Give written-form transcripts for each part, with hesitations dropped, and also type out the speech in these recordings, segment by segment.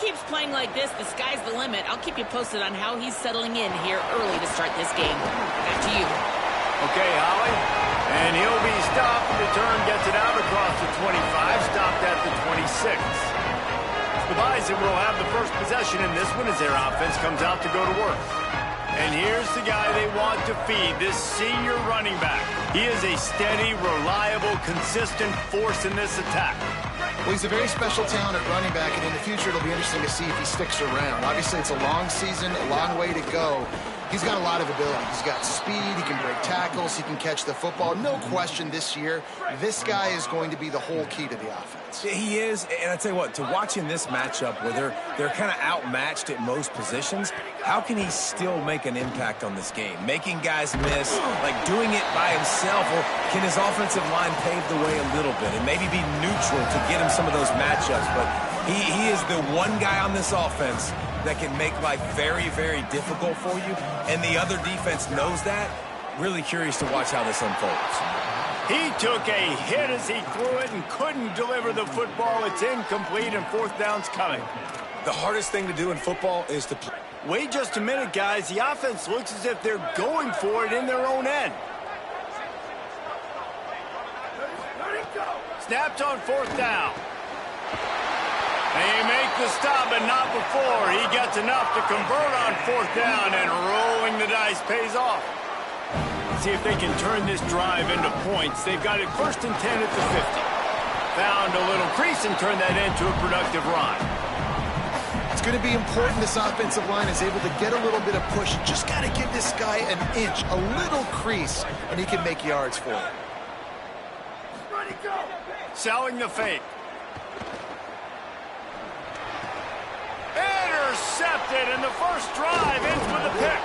keeps playing like this, the sky's the limit. I'll keep you posted on how he's settling in here early to start this game. Back to you. Okay, Holly. And he'll be stopped. Return gets it out across the 25, stopped at the 26. The Bison will have the first possession in this one as their offense comes out to go to work. And here's the guy they want to feed, this senior running back. He is a steady, reliable, consistent force in this attack. Well, he's a very special talent at running back, and in the future it'll be interesting to see if he sticks around. Obviously, it's a long season, a long way to go. He's got a lot of ability. He's got speed, he can break tackles, he can catch the football. No question this year, this guy is going to be the whole key to the offense. He is, and I tell you what, to watch in this matchup where they're kind of outmatched at most positions, how can he still make an impact on this game? Making guys miss, like doing it by himself, or can his offensive line pave the way a little bit and maybe be neutral to get him some of those matchups? But he is the one guy on this offense that can make life very, very difficult for you, and the other defense knows that. Really curious to watch how this unfolds. He took a hit as he threw it and couldn't deliver the football. It's incomplete and fourth down's coming. The hardest thing to do in football is to play. Wait just a minute, guys. The offense looks as if they're going for it in their own end. Snapped on fourth down. They make the stop, but not before. He gets enough to convert on fourth down, and rolling the dice pays off. See if they can turn this drive into points. They've got it first and 10 at the 50. Found a little crease and turned that into a productive run. It's going to be important this offensive line is able to get a little bit of push. Just got to give this guy an inch, a little crease, and he can make yards for it. Selling the fake. Intercepted, and the first drive ends with a pick.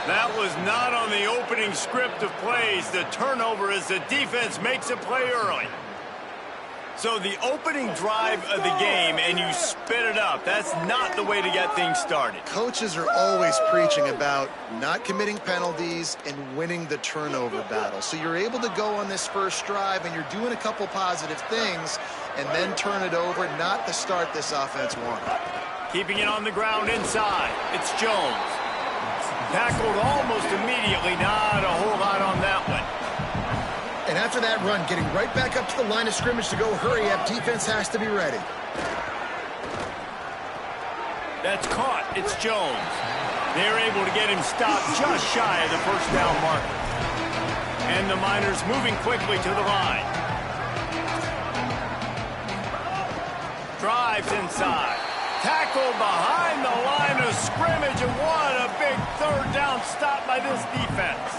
That was not on the opening script of plays. The turnover as the defense makes a play early. So the opening drive of the game, and you spit it up. That's not the way to get things started. Coaches are always preaching about not committing penalties and winning the turnover battle. So you're able to go on this first drive, and you're doing a couple positive things, and then turn it over, not the start this offense wanted. Keeping it on the ground inside. It's Jones. Tackled almost immediately. Not a whole lot on that one. And after that run, getting right back up to the line of scrimmage to go hurry up, defense has to be ready. That's caught. It's Jones. They're able to get him stopped just shy of the first down marker. And the Miners moving quickly to the line. Drives inside. Tackled behind the line of scrimmage, and what a big third down stop by this defense.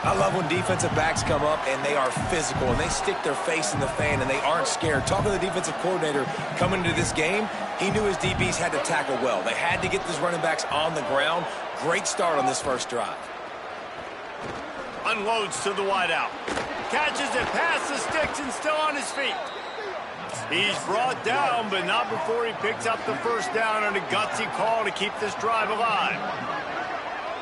I love when defensive backs come up and they are physical and they stick their face in the fan and they aren't scared. Talking to the defensive coordinator coming into this game, he knew his DBs had to tackle well. They had to get these running backs on the ground. Great start on this first drive. Unloads to the wideout. Catches it past the sticks and still on his feet. He's brought down, but not before he picks up the first down on a gutsy call to keep this drive alive.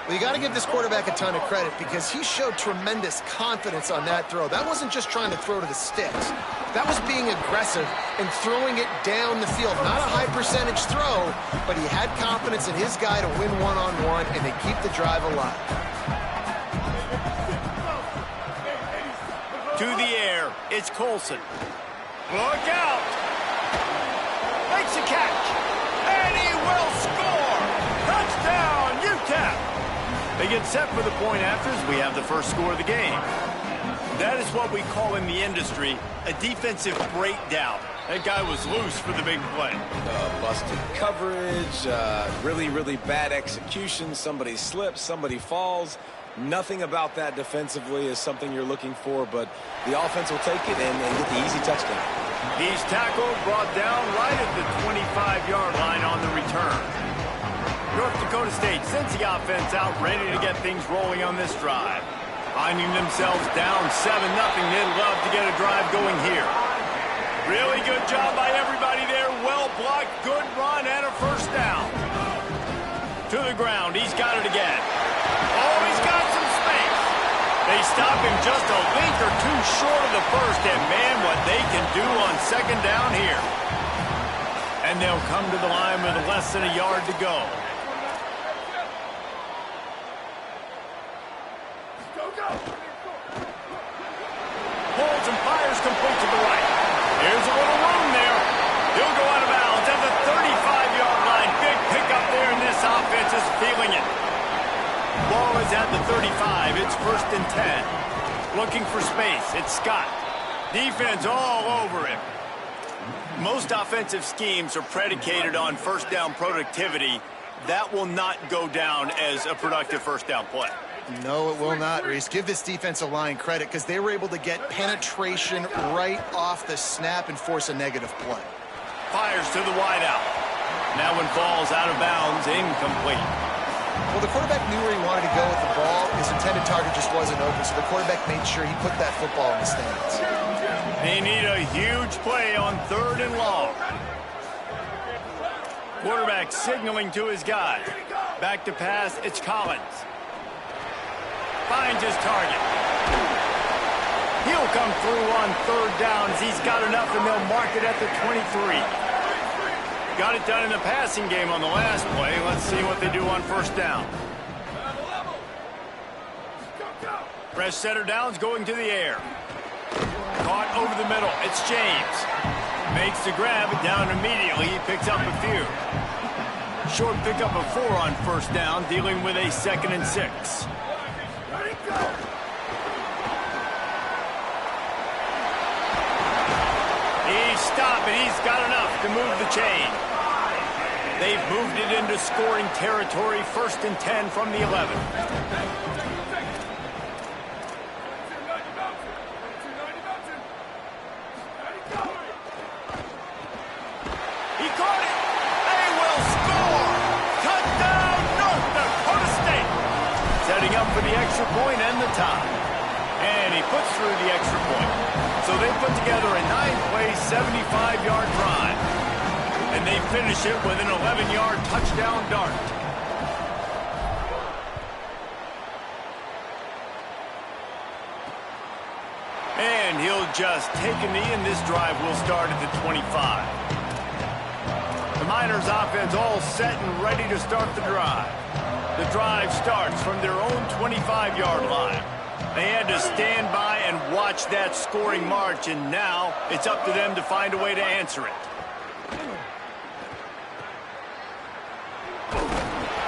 Well, you got to give this quarterback a ton of credit because he showed tremendous confidence on that throw. That wasn't just trying to throw to the sticks. That was being aggressive and throwing it down the field. Not a high percentage throw, but he had confidence in his guy to win one-on-one and to keep the drive alive. To the air, it's Colson. Look out! Makes a catch, and he will score! Touchdown, UTEP! They get set for the point after as we have the first score of the game. That is what we call in the industry a defensive breakdown. That guy was loose for the big play. Busted coverage, really, really bad execution. Somebody slips, somebody falls. Nothing about that defensively is something you're looking for, but the offense will take it and get the easy touchdown. He's tackled, brought down right at the 25-yard line on the return. North Dakota State sends the offense out, ready to get things rolling on this drive. Finding themselves down 7-0, they'd love to get a drive going here. Really good job by everybody there. Well blocked, good run, and a first down. To the ground, he's got it again. Oh, he's got some space. They stop him just a link or two short of the first, and man, what they can do on second down here. And they'll come to the line with less than a yard to go. Holds and fires complete to the right. There's a little room there. He'll go out of bounds at the 35-yard line. Big pickup there, and this offense is feeling it. Ball is at the 35. It's 1st and 10. Looking for space. It's Scott. Defense all over him. Most offensive schemes are predicated on first down productivity. That will not go down as a productive first down play. No, it will not, Reese. Give this defensive line credit because they were able to get penetration right off the snap and force a negative play. Fires to the wideout. That one falls out of bounds, incomplete. Well, the quarterback knew where he wanted to go with the ball. His intended target just wasn't open, so the quarterback made sure he put that football in the stands. They need a huge play on 3rd and long. Quarterback signaling to his guy. Back to pass, it's Collins. Finds his target. He'll come through on 3rd down as he's got enough, and they'll mark it at the 23. Got it done in the passing game on the last play. Let's see what they do on 1st down. Fresh setter downs going to the air. Caught over the middle. It's James. Makes the grab, down immediately. He picks up a few. Short pickup of 4 on 1st down, dealing with a 2nd and 6. He's stopped, and he's got enough to move the chain. They've moved it into scoring territory, 1st and 10 from the 11. He caught it. They will score. Touchdown, North Dakota State. Setting up for the extra point and the tie. And he puts through the extra point. So they put together a 9-play, 75-yard drive. And they finish it with an 11-yard touchdown dart. And he'll just take a knee, and this drive will start at the 25. The Miners offense all set and ready to start the drive. The drive starts from their own 25-yard line. They had to stand by and watch that scoring march, and now it's up to them to find a way to answer it.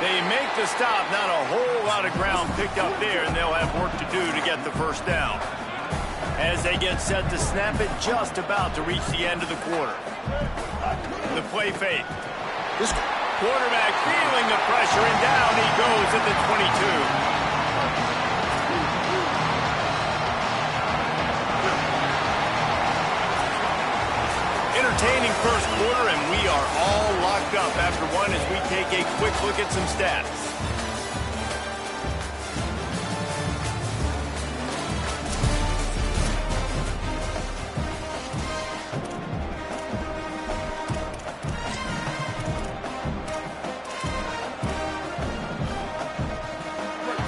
They make the stop, not a whole lot of ground picked up there, and they'll have work to do to get the 1st down. As they get set to snap it, just about to reach the end of the quarter. The play fake. This quarterback feeling the pressure, and down he goes at the 22. Entertaining first quarter, and we are all locked up after one as we take a quick look at some stats.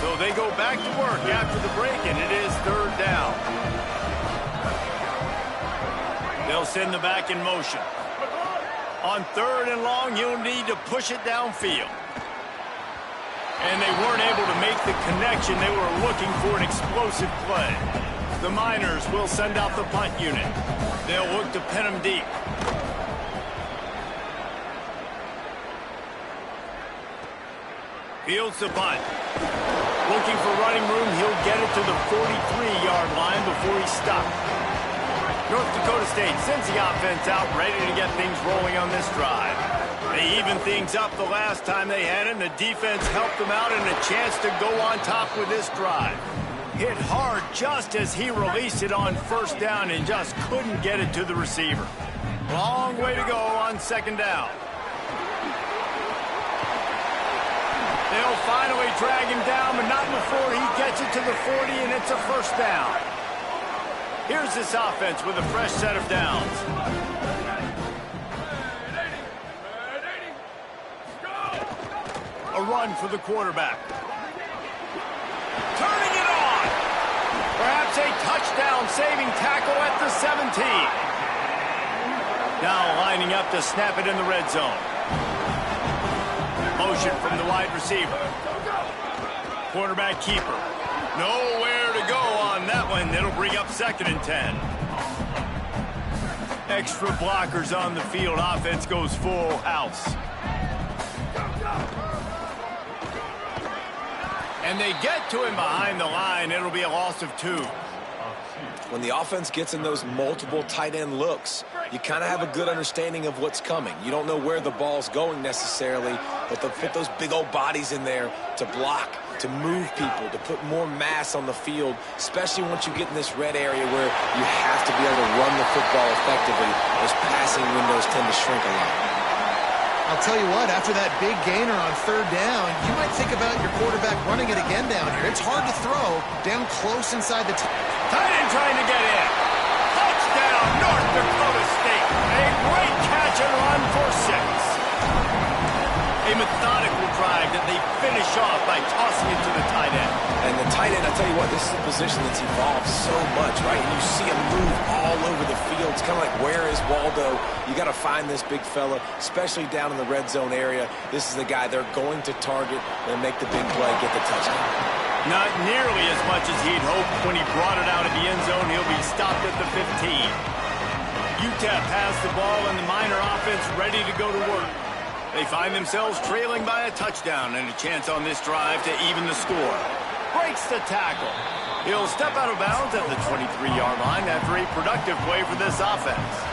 So they go back to work after the break, and it is 3rd down. They'll send the back in motion. On 3rd and long, you'll need to push it downfield. And they weren't able to make the connection. They were looking for an explosive play. The Miners will send out the punt unit. They'll look to pin them deep. Fields the punt. Looking for running room. He'll get it to the 43-yard line before he's stopped. North Dakota State sends the offense out, ready to get things rolling on this drive. They evened things up the last time they had it, and the defense helped them out, and a chance to go on top with this drive. Hit hard just as he released it on 1st down and just couldn't get it to the receiver. Long way to go on 2nd down. They'll finally drag him down, but not before he gets it to the 40, and it's a 1st down. Here's this offense with a fresh set of downs. A run for the quarterback. Turning it on. Perhaps a touchdown saving tackle at the 17. Now lining up to snap it in the red zone. Motion from the wide receiver. Quarterback keeper. Nowhere to go on that one. It'll bring up 2nd and 10. Extra blockers on the field. Offense goes full house. And they get to him behind the line. It'll be a loss of 2. When the offense gets in those multiple tight end looks, you kind of have a good understanding of what's coming. You don't know where the ball's going necessarily, but they'll put those big old bodies in there to block, to move people, to put more mass on the field, especially once you get in this red area where you have to be able to run the football effectively. Those passing windows tend to shrink a lot. I'll tell you what, after that big gainer on 3rd down, you might think about your quarterback running it again down here. It's hard to throw down close inside the... Tight end trying to get in. Touchdown, North Dakota State. A great catch and run for 6. A methodical drive that they finish off by tossing it to the tight end. And the tight end, I tell you what, this is a position that's evolved so much, right? And you see him move all over the field. It's kind of like, where is Waldo? You got to find this big fella, especially down in the red zone area. This is the guy they're going to target and make the big play, get the touchdown. Not nearly as much as he'd hoped when he brought it out of the end zone. He'll be stopped at the 15. UTEP has the ball and the Miner offense ready to go to work. They find themselves trailing by a touchdown and a chance on this drive to even the score. Breaks the tackle. He'll step out of bounds at the 23-yard line after a productive play for this offense.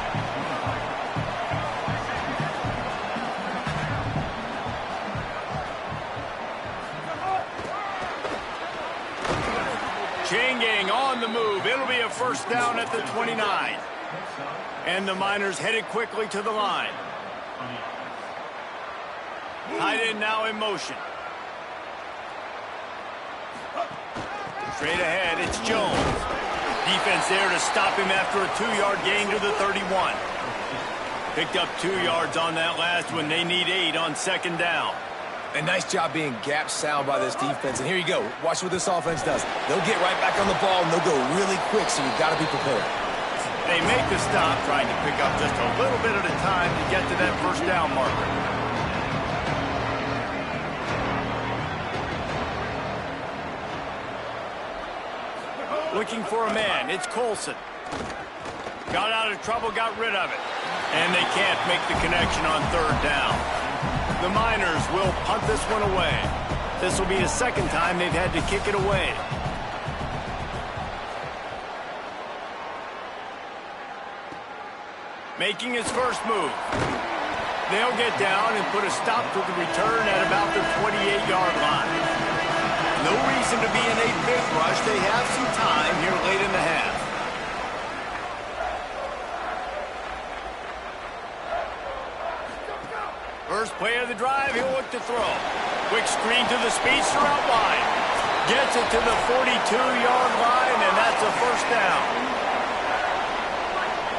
Chain gang on the move. It'll be a 1st down at the 29. And the Miners headed quickly to the line. Tight end now in motion. Straight ahead, it's Jones. Defense there to stop him after a 2-yard gain to the 31. Picked up 2 yards on that last one. They need 8 on 2nd down. A nice job being gap sound by this defense. And here you go. Watch what this offense does. They'll get right back on the ball, and they'll go really quick, so you've got to be prepared. They make the stop, trying to pick up just a little bit at a time to get to that 1st down marker. Looking for a man. It's Colson. Got out of trouble, got rid of it. And they can't make the connection on 3rd down. The Miners will punt this one away. This will be the 2nd time they've had to kick it away. Making his first move. They'll get down and put a stop to the return at about the 28-yard line. No reason to be in a big rush. They have some time here late in the half. First play of the drive, he'll look to throw. Quick screen to the speedster out wide. Gets it to the 42-yard line, and that's a 1st down.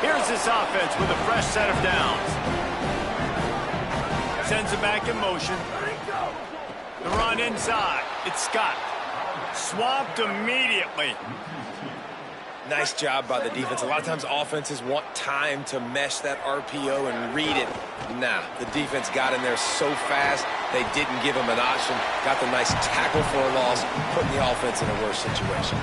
Here's this offense with a fresh set of downs. Sends it back in motion. The run inside. It's Scott. Swamped immediately. Nice job by the defense. A lot of times offenses want time to mesh that RPO and read it. Nah, the defense got in there so fast, they didn't give him an option. Got the nice tackle for a loss, putting the offense in a worse situation.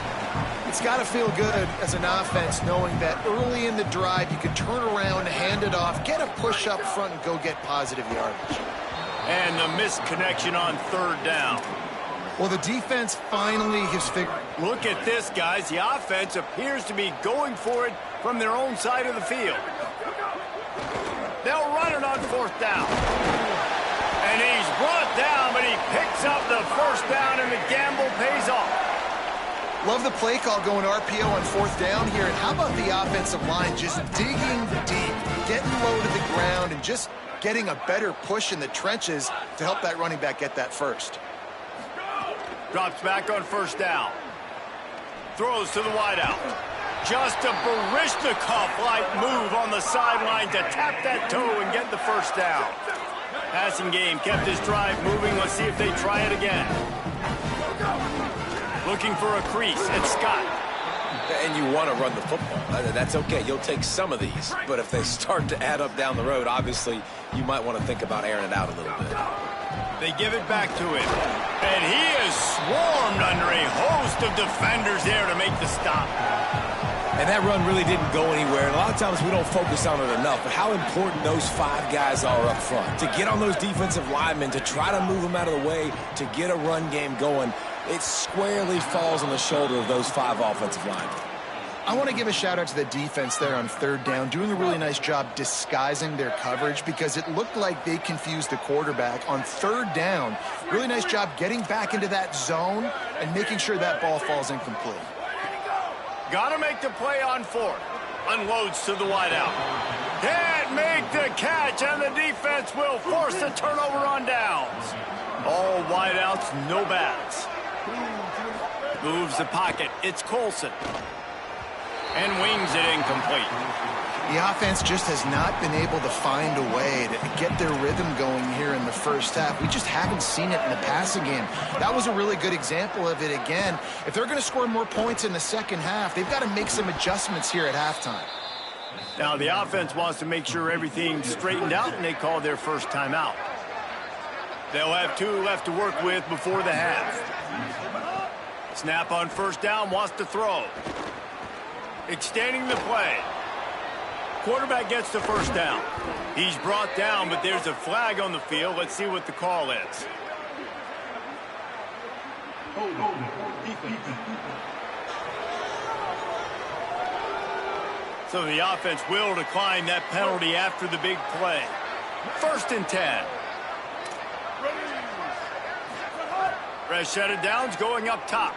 It's got to feel good as an offense knowing that early in the drive you can turn around, hand it off, get a push up front, and go get positive yardage. And the missed connection on 3rd down. Well, the defense finally has figured... Look at this, guys. The offense appears to be going for it from their own side of the field. They'll run it on 4th down. And he's brought down, but he picks up the 1st down, and the gamble pays off. Love the play call going RPO on 4th down here. And how about the offensive line just digging deep, getting low to the ground, and just getting a better push in the trenches to help that running back get that 1st. Drops back on 1st down. Throws to the wideout. Just a Barishnikov-like move on the sideline to tap that toe and get the 1st down. Passing game kept his drive moving. Let's see if they try it again. Looking for a crease. It's Scott. And you want to run the football. That's okay. You'll take some of these. But if they start to add up down the road, obviously, you might want to think about airing it out a little bit. They give it back to him. And he is swarmed under a host of defenders there to make the stop. And that run really didn't go anywhere. And a lot of times we don't focus on it enough. But how important those 5 guys are up front. To get on those defensive linemen, to try to move them out of the way, to get a run game going, it squarely falls on the shoulder of those 5 offensive linemen. I want to give a shout out to the defense there on 3rd down, doing a really nice job disguising their coverage because it looked like they confused the quarterback on 3rd down. Really nice job getting back into that zone and making sure that ball falls incomplete. Got to make the play on 4th. Unloads to the wideout. Can't make the catch, and the defense will force the turnover on downs. All wideouts, no bats. Moves the pocket. It's Colson. And wings it incomplete. The offense just has not been able to find a way to get their rhythm going here in the first half. We just haven't seen it in the passing game. That was a really good example of it again. If they're going to score more points in the second half, they've got to make some adjustments here at halftime. Now the offense wants to make sure everything's straightened out, and they call their first timeout. They'll have 2 left to work with before the half. Snap on 1st down, wants to throw. Extending the play. Quarterback gets the 1st down. He's brought down, but there's a flag on the field. Let's see what the call is. So the offense will decline that penalty after the big play. 1st and 10. Fresh set of downs going up top.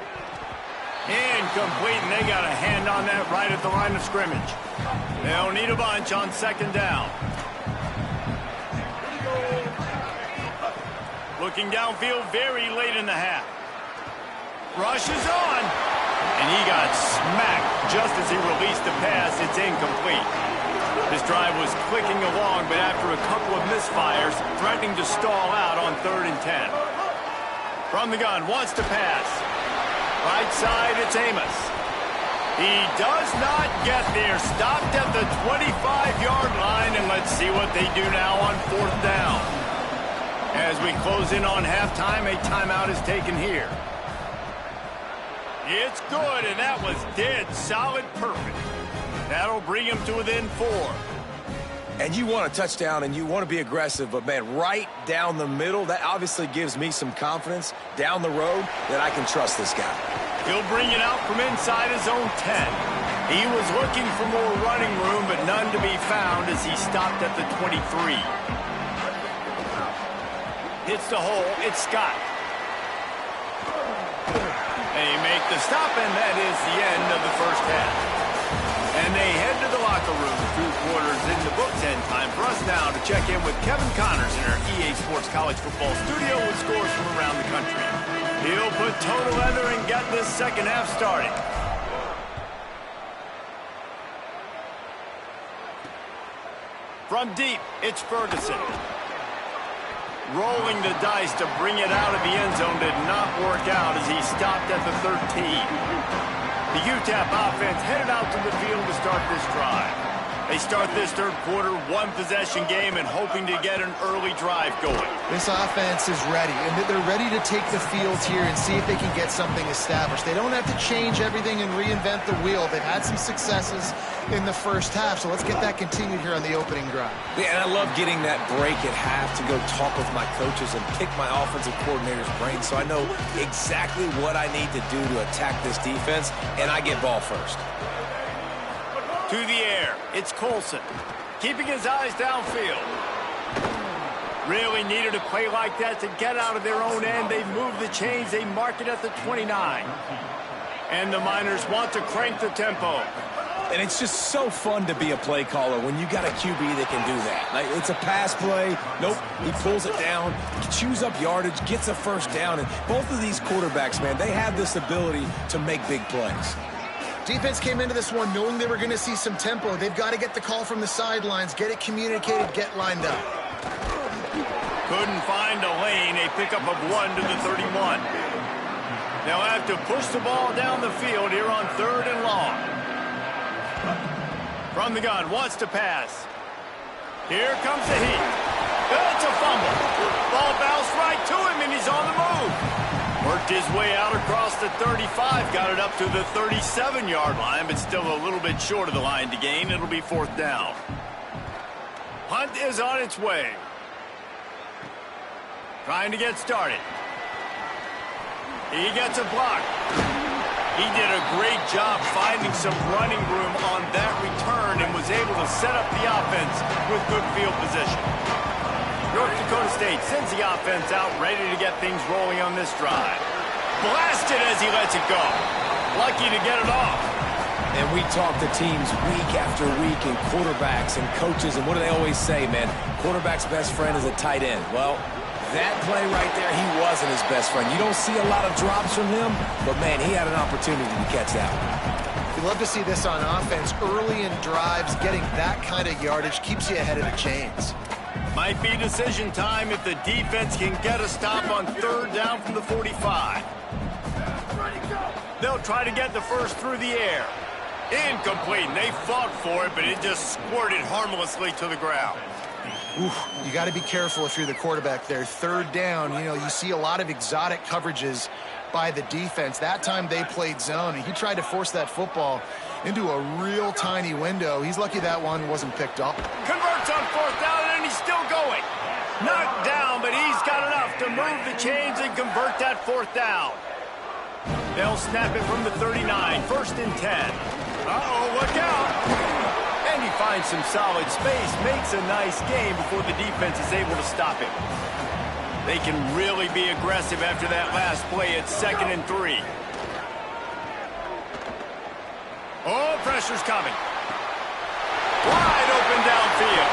Incomplete, and they got a hand on that right at the line of scrimmage. They'll need a bunch on 2nd down. Looking downfield very late in the half. Rushes on. And he got smacked just as he released the pass. It's incomplete. This drive was clicking along, but after a couple of misfires, threatening to stall out on 3rd and 10. From the gun, wants to pass. Right side, it's Amos. He does not get there. Stopped at the 25-yard line, and let's see what they do now on 4th down. As we close in on halftime, a timeout is taken here. It's good, and that was dead solid perfect. That'll bring him to within 4. And you want a touchdown, and you want to be aggressive, but, man, right down the middle, that obviously gives me some confidence down the road that I can trust this guy. He'll bring it out from inside his own 10. He was looking for more running room, but none to be found as he stopped at the 23. Hits the hole. It's Scott. They make the stop, and that is the end of the first half. And they head to the locker room. 2 quarters in the books, and time for us now to check in with Kevin Connors in our EA Sports College Football studio with scores from around the country. He'll put total leather and get this second half started. From deep, it's Ferguson. Rolling the dice to bring it out of the end zone did not work out as he stopped at the 13. The UTEP offense headed out to the field to start this drive. They start this 3rd quarter, 1-possession game, and hoping to get an early drive going. This offense is ready, and they're ready to take the field here and see if they can get something established. They don't have to change everything and reinvent the wheel. They've had some successes in the first half, so let's get that continued here on the opening drive. Yeah, and I love getting that break at half to go talk with my coaches and pick my offensive coordinator's brain so I know exactly what I need to do to attack this defense, and I get ball first. To the air, it's Colson, keeping his eyes downfield. Really needed a play like that to get out of their own end. They move the chains, they mark it at the 29. And the Miners want to crank the tempo. And it's just so fun to be a play caller when you got a QB that can do that. Like, it's a pass play. Nope, he pulls it down, chews up yardage, gets a 1st down. And both of these quarterbacks, man, they have this ability to make big plays. Defense came into this one knowing they were going to see some tempo. They've got to get the call from the sidelines, get it communicated, get lined up. Couldn't find a lane. A pickup of 1 to the 31. They'll have to push the ball down the field here on 3rd and long. From the gun, wants to pass. Here comes the heat. It's a fumble. Ball bounced right to him, and he's on the move. Worked his way out across the 35, got it up to the 37-yard line, but still a little bit short of the line to gain. It'll be 4th down. Punt is on its way. Trying to get started. He gets a block. He did a great job finding some running room on that return and was able to set up the offense with good field position. North Dakota State sends the offense out, ready to get things rolling on this drive. Blasted as he lets it go. Lucky to get it off. And we talk to teams week after week and quarterbacks and coaches, and what do they always say, man? Quarterback's best friend is a tight end. Well, that play right there, he wasn't his best friend. You don't see a lot of drops from him, but, man, he had an opportunity to catch that one. You love to see this on offense. Early in drives, getting that kind of yardage keeps you ahead of the chains. Might be decision time if the defense can get a stop on 3rd down from the 45. They'll try to get the first through the air. Incomplete, and they fought for it, but it just squirted harmlessly to the ground. Oof, you got to be careful if you're the quarterback there. 3rd down, you know, you see a lot of exotic coverages by the defense. That time they played zone, and he tried to force that football into a real tiny window. He's lucky that one wasn't picked up. Converts on 4th down, and he's still going. Knocked down, but he's got enough to move the chains and convert that 4th down. They'll snap it from the 39, 1st and 10. Uh-oh, look out. And he finds some solid space, makes a nice game before the defense is able to stop him. They can really be aggressive after that last play at 2nd and 3. Oh, pressure's coming. Wide open downfield.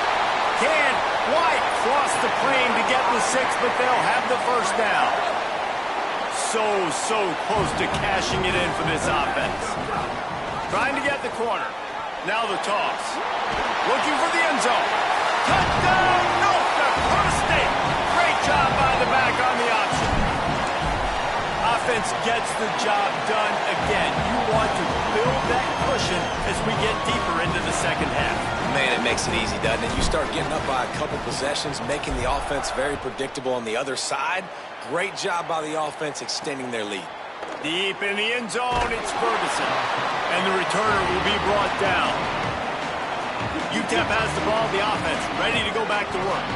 Can't quite cross the plane to get the 6, but they'll have the 1st down. So close to cashing it in for this offense. Trying to get the corner. Now the toss. Looking for the end zone. Touchdown, North Dakota State. Great job by the back on the option. Offense gets the job done again. You want to build that cushion as we get deeper into the 2nd half. Man, it makes it easy, doesn't it? You start getting up by a couple possessions, making the offense very predictable on the other side. Great job by the offense extending their lead. Deep in the end zone, it's Ferguson. And the returner will be brought down. UTEP has the ball, the offense, ready to go back to work.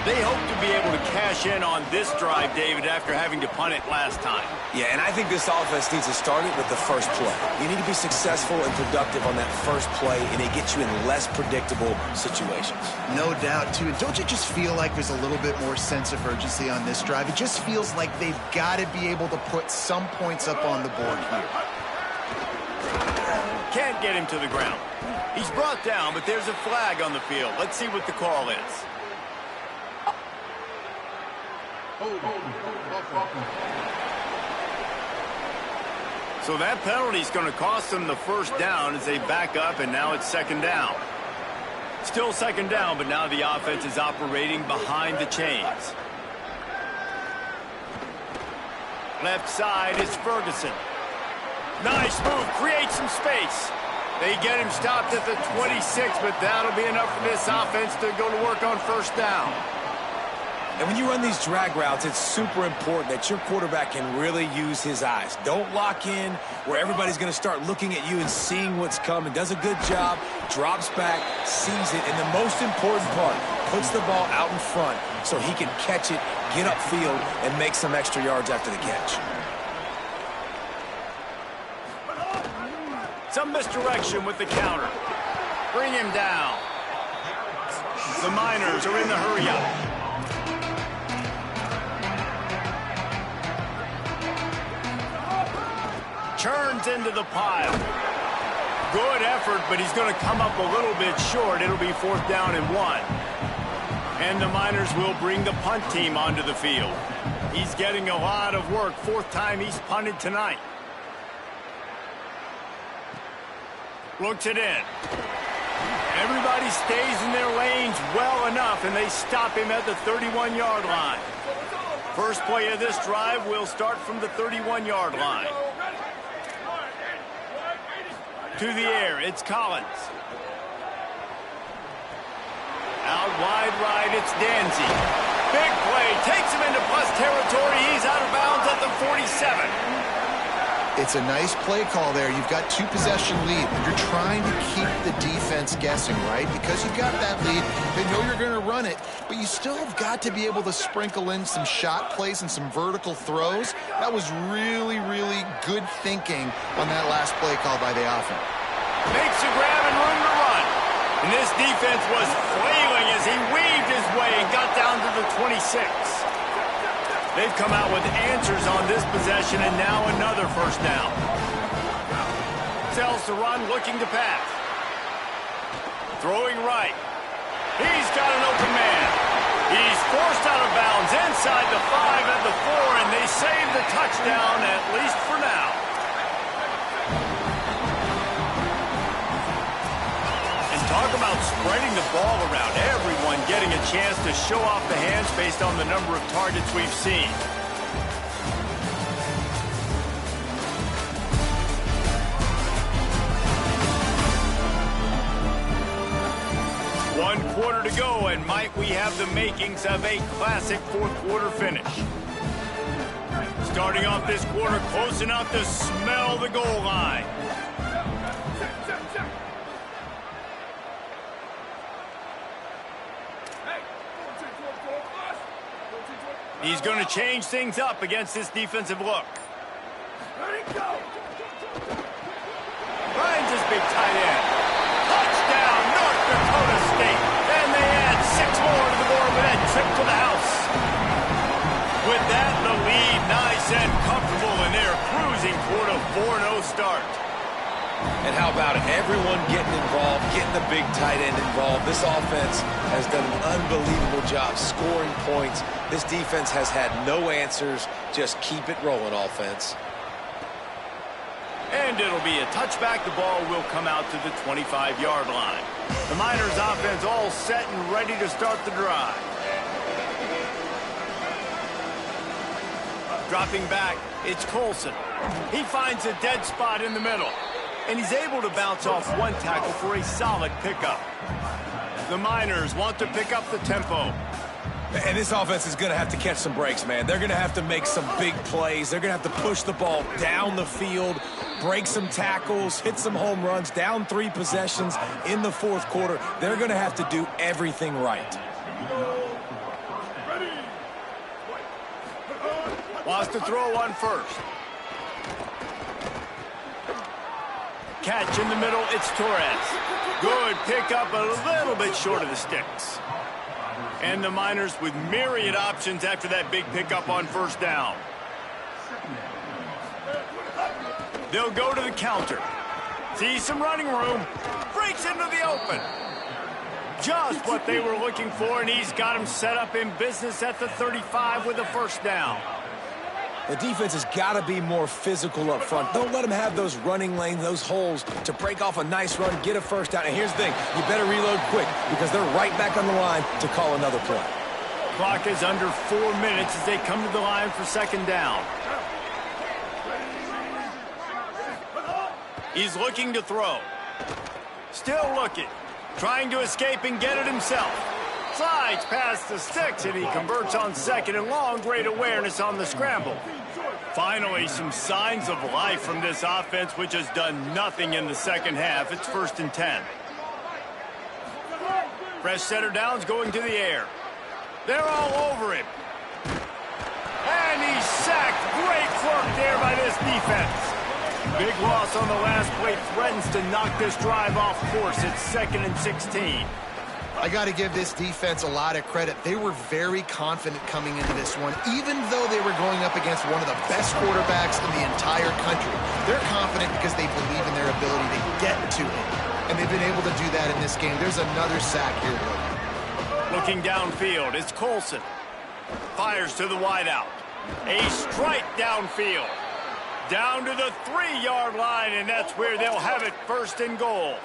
They hope to be able to cash in on this drive, David, after having to punt it last time. Yeah, and I think this offense needs to start it with the first play. You need to be successful and productive on that first play, and it gets you in less predictable situations. No doubt, too. And don't you just feel like there's a little bit more sense of urgency on this drive? It just feels like they've got to be able to put some points up on the board here. Can't get him to the ground. He's brought down, but there's a flag on the field. Let's see what the call is. So that penalty is going to cost them the 1st down as they back up, and now it's 2nd down. Still 2nd down, but now the offense is operating behind the chains. Left side is Ferguson. Nice move, creates some space. They get him stopped at the 26, but that'll be enough for this offense to go to work on 1st down. And when you run these drag routes, it's super important that your quarterback can really use his eyes. Don't lock in where everybody's going to start looking at you and seeing what's coming. Does a good job, drops back, sees it, and the most important part, puts the ball out in front so he can catch it, get upfield, and make some extra yards after the catch. Some misdirection with the counter. Bring him down. The Miners are in the hurry-up. Turns into the pile. Good effort, but he's going to come up a little bit short. It'll be 4th down and 1. And the Miners will bring the punt team onto the field. He's getting a lot of work. 4th time he's punted tonight. Looks it in. Everybody stays in their lanes well enough, and they stop him at the 31-yard line. First play of this drive will start from the 31-yard line. To the air, it's Collins. Out wide right, it's Ndsu. Big play, takes him into plus territory. He's out of bounds at the 47. It's a nice play call there. You've got 2-possession lead. You're trying to keep the defense guessing, right? Because you've got that lead, they know you're going to run it, but you still have got to be able to sprinkle in some shot plays and some vertical throws. That was really, really good thinking on that last play call by the offense. Makes a grab and room to run. And this defense was flailing as he weaved his way and got down to the 26. They've come out with answers on this possession, and now another first down. Sells to run, looking to pass. Throwing right. He's got an open man. He's forced out of bounds inside the 5 at the 4, and they save the touchdown, at least for now. Talk about spreading the ball around. Everyone getting a chance to show off the hands based on the number of targets we've seen. One quarter to go, and might we have the makings of a classic fourth quarter finish. Starting off this quarter close enough to smell the goal line. He's going to change things up against this defensive look. Finds his big tight end. Touchdown, North Dakota State. And they add 6 more to the board with that trip to the house. With that, the lead nice and comfortable, and they're cruising toward a 4-0 start. And how about it? Everyone getting involved, getting the big tight end involved. This offense has done an unbelievable job scoring points. This defense has had no answers. Just keep it rolling, offense. And it'll be a touchback. The ball will come out to the 25-yard line. The Miners offense all set and ready to start the drive. Dropping back, it's Colson. He finds a dead spot in the middle. And he's able to bounce off one tackle for a solid pickup. The Miners want to pick up the tempo. And this offense is going to have to catch some breaks, man. They're going to have to make some big plays. They're going to have to push the ball down the field, break some tackles, hit some home runs, down 3 possessions in the fourth quarter. They're going to have to do everything right. Wants to throw on first. Catch in the middle, it's Torres. Good pickup, a little bit short of the sticks. And the Miners with myriad options after that big pickup on first down. They'll go to the counter. See some running room. Breaks into the open. Just what they were looking for, and he's got him set up in business at the 35 with a first down. The defense has got to be more physical up front. Don't let them have those running lanes, those holes to break off a nice run, get a first down. And here's the thing, you better reload quick because they're right back on the line to call another play. Clock is under 4 minutes as they come to the line for second down. He's looking to throw. Still looking. Trying to escape and get it himself. Slides past the sticks, and he converts on second and long. Great awareness on the scramble. Finally, some signs of life from this offense, which has done nothing in the second half. It's 1st and 10. Fresh setter downs going to the air. They're all over him. And he's sacked. Great work there by this defense. Big loss on the last play threatens to knock this drive off course. It's 2nd and 16. I got to give this defense a lot of credit. They were very confident coming into this one, even though they were going up against one of the best quarterbacks in the entire country. They're confident because they believe in their ability to get to it, and they've been able to do that in this game. There's another sack here, Blake. Looking downfield, it's Colson. Fires to the wideout. A strike downfield. Down to the 3-yard line, and that's where they'll have it, 1st and goal.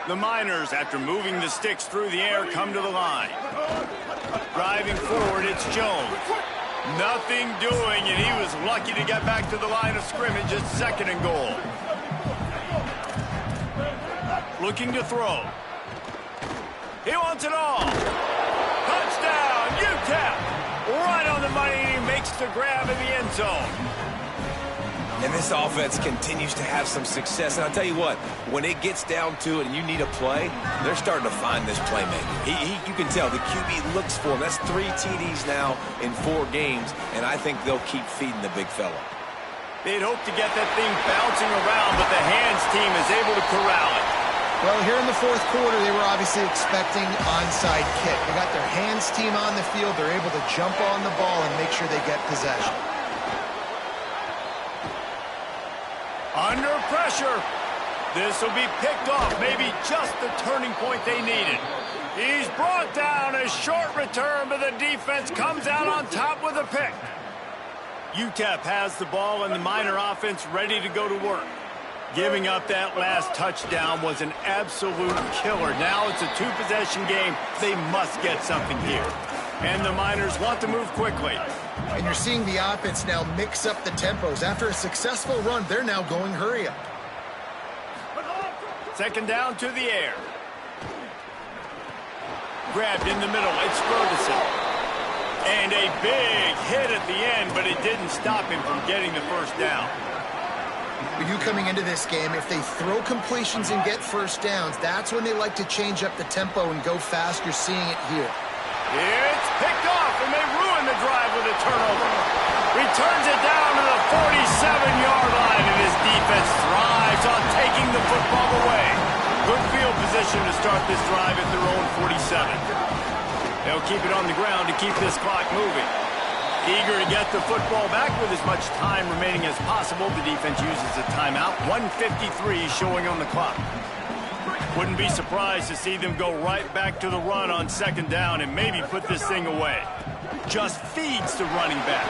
The Miners, after moving the sticks through the air, come to the line. Driving forward, it's Jones. Nothing doing, and he was lucky to get back to the line of scrimmage at 2nd and goal. Looking to throw. He wants it all. Touchdown, UTEP. Right on the money, and he makes the grab in the end zone. And this offense continues to have some success. And I'll tell you what, when it gets down to it and you need a play, they're starting to find this playmaker. You can tell the QB looks for him. That's 3 TDs now in 4 games, and I think they'll keep feeding the big fella. They'd hope to get that thing bouncing around, but the hands team is able to corral it. Well, here in the 4th quarter, they were obviously expecting onside kick. They got their hands team on the field. They're able to jump on the ball and make sure they get possession. Under pressure. This will be picked off. Maybe just the turning point they needed. He's brought down. A short return, but the defense comes out on top with a pick. UTEP has the ball and the Miner offense ready to go to work. Giving up that last touchdown was an absolute killer. Now it's a 2-possession game. They must get something here. And the Miners want to move quickly. And you're seeing the offense now mix up the tempos. After a successful run, they're now going hurry up. 2nd down to the air. Grabbed in the middle. It's Ferguson. And a big hit at the end, but it didn't stop him from getting the 1st down. For you coming into this game, if they throw completions and get 1st downs, that's when they like to change up the tempo and go fast. You're seeing it here. It's picked off, and they ruin the drive with a turnover. Returns it down to the 47-yard line, and his defense thrives on taking the football away. Good field position to start this drive at their own 47. They'll keep it on the ground to keep this clock moving. Eager to get the football back with as much time remaining as possible. The defense uses a timeout. 1:53 showing on the clock. Wouldn't be surprised to see them go right back to the run on 2nd down and maybe put this thing away. Just feeds the running back.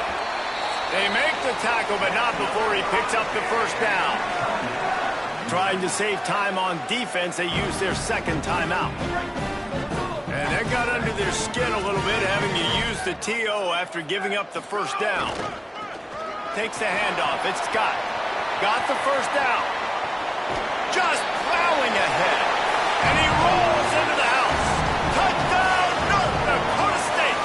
They make the tackle, but not before he picks up the 1st down. Trying to save time on defense, they use their 2nd timeout. And that got under their skin a little bit, having to use the TO after giving up the 1st down. Takes the handoff. It's Scott. Got the 1st down. Just plowing ahead. And he rolls into the house. Touchdown, North Dakota State.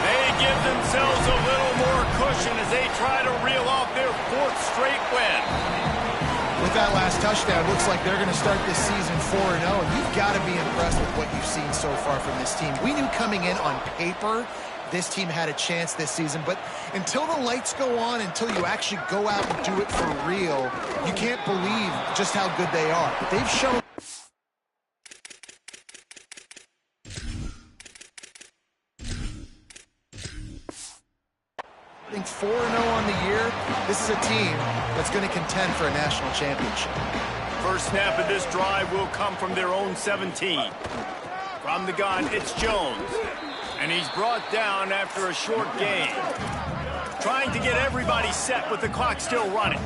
They give themselves a little more cushion as they try to reel off their 4th straight win. With that last touchdown, it looks like they're going to start this season 4-0, and you've got to be impressed with what you've seen so far from this team. We knew coming in on paper this team had a chance this season, but until the lights go on, until you actually go out and do it for real, you can't believe just how good they are. But they've shown... I think 4-0 on the year. This is a team that's going to contend for a national championship. First snap of this drive will come from their own 17. From the gun, it's Jones. And he's brought down after a short gain. Trying to get everybody set with the clock still running.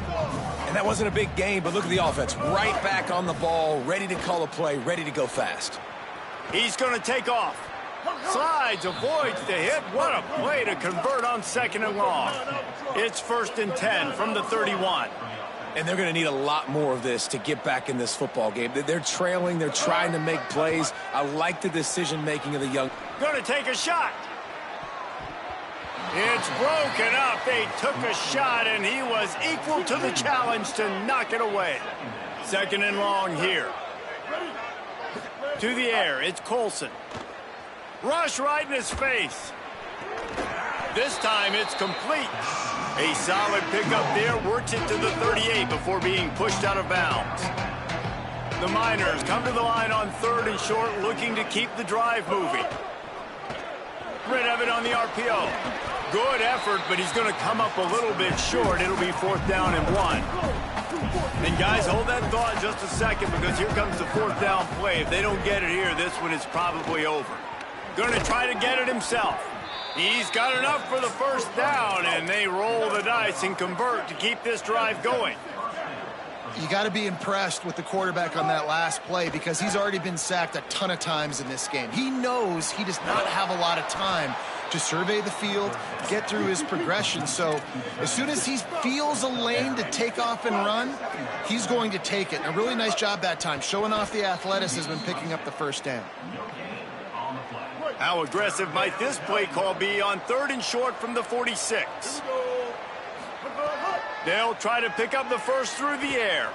And that wasn't a big game, but look at the offense. Right back on the ball, ready to call a play, ready to go fast. He's going to take off. Slides, avoids the hit. What a play to convert on 2nd and long. It's 1st and 10 from the 31. And they're going to need a lot more of this to get back in this football game. They're trailing. They're trying to make plays. I like the decision-making of the young. Going to take a shot. It's broken up. They took a shot, and he was equal to the challenge to knock it away. 2nd and long here. To the air, it's Colson. Rush right in his face. This time it's complete. A solid pickup there, works it to the 38 before being pushed out of bounds. The Miners come to the line on 3rd and short, looking to keep the drive moving. Rid of it on the RPO. Good effort, but he's going to come up a little bit short. It'll be 4th down and 1. And guys, hold that thought just a second, because here comes the 4th down play. If they don't get it here, this one is probably over. Going to try to get it himself. He's got enough for the 1st down, and they roll the dice and convert to keep this drive going. You got to be impressed with the quarterback on that last play because he's already been sacked a ton of times in this game. He knows he does not have a lot of time to survey the field, get through his progression. So as soon as he feels a lane to take off and run, he's going to take it. And a really nice job that time, showing off the athleticism and picking up the first down. How aggressive might this play call be on 3rd and short from the 46? They'll try to pick up the first through the air.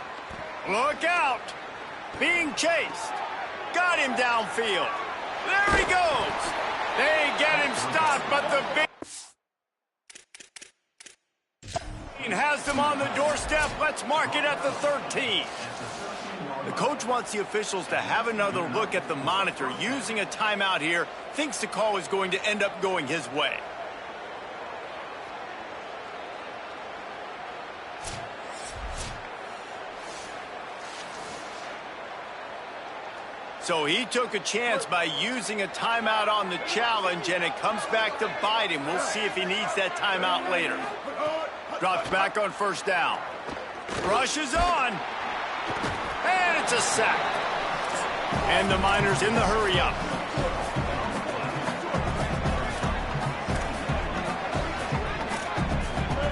Look out! Being chased. Got him downfield. There he goes. They get him stopped, but the big has them on the doorstep. Let's mark it at the 13. The coach wants the officials to have another look at the monitor. Using a timeout here, thinks the call is going to end up going his way. So he took a chance by using a timeout on the challenge, and it comes back to bite him. We'll see if he needs that timeout later. Drops back on 1st down. Rushes on. And it's a sack. And the Miners in the hurry up.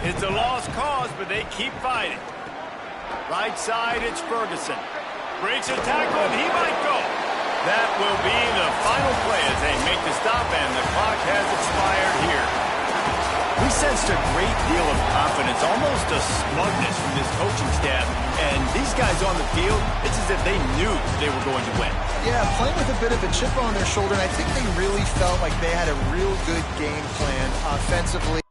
It's a lost cause, but they keep fighting. Right side, it's Ferguson. Breaks a tackle, and he might go. That will be the final play as they make the stop, and the clock has expired here. We sensed a great deal of confidence, almost a smugness from this coaching staff. And these guys on the field, it's as if they knew they were going to win. Yeah, playing with a bit of a chip on their shoulder, and I think they really felt like they had a real good game plan offensively.